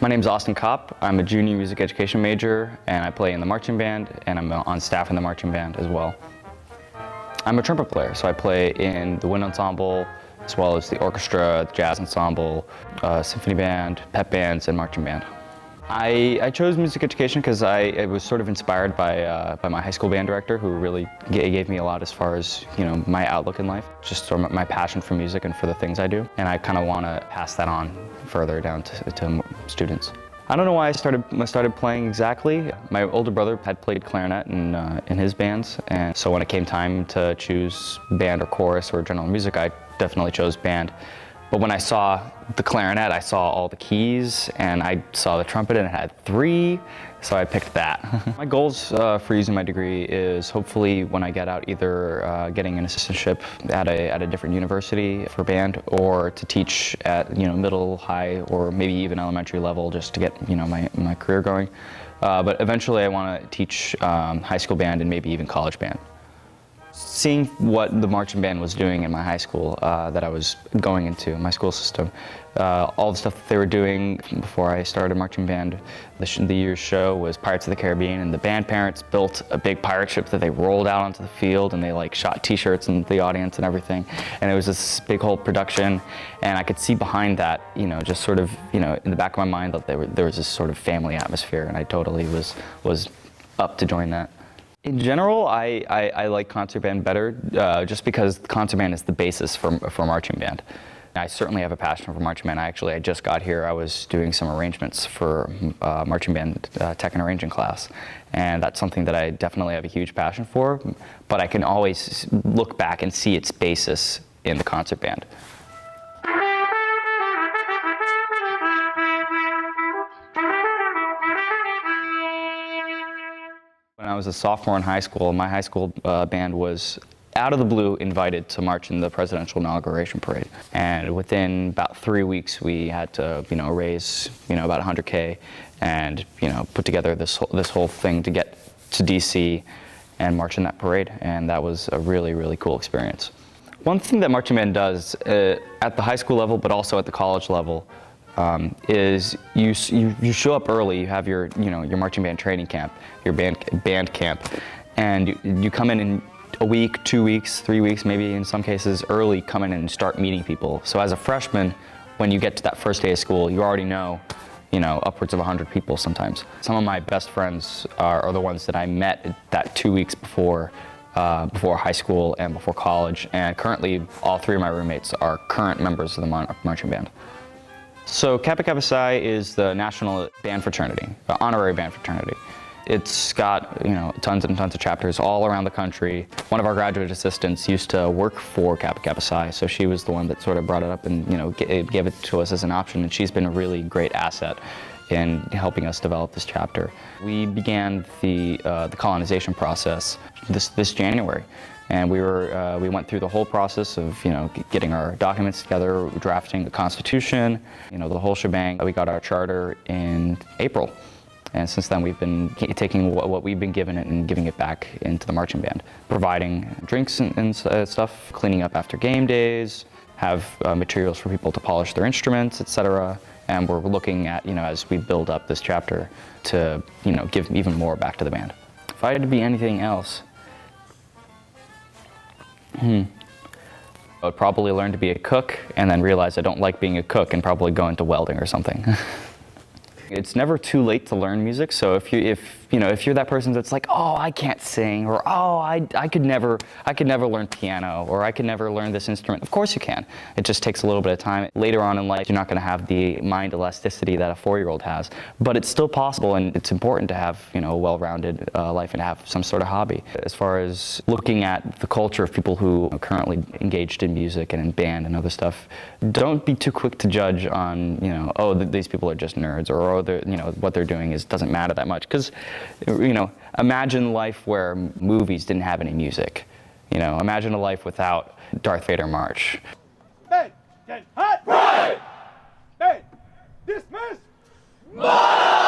My name's Austin Kopp. I'm a junior music education major, and I play in the marching band, and I'm on staff in the marching band as well. I'm a trumpet player, so I play in the wind ensemble, as well as the orchestra, the jazz ensemble, symphony band, pep bands, and marching band. I chose music education because I was sort of inspired by my high school band director, who really gave me a lot as far as, my outlook in life, just sort of my passion for music and for the things I do. And I kind of want to pass that on further down to students. I don't know why I started playing exactly. My older brother had played clarinet in his bands, and so when it came time to choose band or chorus or general music, I definitely chose band. But when I saw the clarinet, I saw all the keys, and I saw the trumpet, and it had 3, so I picked that. My goals for using my degree is hopefully when I get out, either getting an assistantship at a different university for band, or to teach at middle, high, or maybe even elementary level, just to get my career going. But eventually, I want to teach high school band and maybe even college band. Seeing what the marching band was doing in my high school that I was going into, my school system, all the stuff that they were doing before I started marching band, the year's show was Pirates of the Caribbean, and the band parents built a big pirate ship that they rolled out onto the field, and they shot t-shirts in the audience and everything, and it was this big whole production, and I could see behind that, just sort of, in the back of my mind that there was this sort of family atmosphere, and I totally was up to join that. In general, I like concert band better, just because concert band is the basis for marching band. I certainly have a passion for marching band. I just got here. I was doing some arrangements for marching band tech and arranging class, and that's something that I definitely have a huge passion for, but I can always look back and see its basis in the concert band. When I was a sophomore in high school, my high school band was out of the blue invited to march in the presidential inauguration parade. And within about 3 weeks, we had to, raise, about $100K and, put together this whole thing to get to DC and march in that parade. And that was a really, really cool experience. One thing that marching band does at the high school level, but also at the college level, is you show up early. You have your marching band training camp, your band camp, and you come in a week, 2 weeks, 3 weeks, maybe in some cases early, come in and start meeting people. So as a freshman, when you get to that first day of school, you already know upwards of 100 people sometimes. Some of my best friends are the ones that I met that 2 weeks before high school and before college, and currently all 3 of my roommates are current members of the Monarch marching band. So Kappa Kappa Psi is the national band fraternity, the honorary band fraternity. It's got tons and tons of chapters all around the country. One of our graduate assistants used to work for Kappa Kappa Psi, so she was the one that sort of brought it up and gave it to us as an option, and she's been a really great asset in helping us develop this chapter. We began the colonization process this January. And we went through the whole process of, getting our documents together, drafting the Constitution, the whole shebang. We got our charter in April. And since then, we've been taking what we've been given it and giving it back into the marching band, providing drinks and stuff, cleaning up after game days, have materials for people to polish their instruments, etc. And we're looking at, as we build up this chapter, to, give even more back to the band. If I had to be anything else, I would probably learn to be a cook and then realize I don't like being a cook and probably go into welding or something. It's never too late to learn music, so if you're that person that's like, oh, I can't sing, or oh, I could never learn piano, or I could never learn this instrument, of course you can. It just takes a little bit of time. Later on in life, you're not going to have the mind elasticity that a 4-year-old has, but it's still possible, and it's important to have a well-rounded life and have some sort of hobby. As far as looking at the culture of people who are currently engaged in music and in band and other stuff, don't be too quick to judge on oh, these people are just nerds, or what they're doing doesn't matter that much, because imagine life where movies didn't have any music. Imagine a life without Darth Vader March. Hey, get hot! Right! Hey, dismiss! Monarch!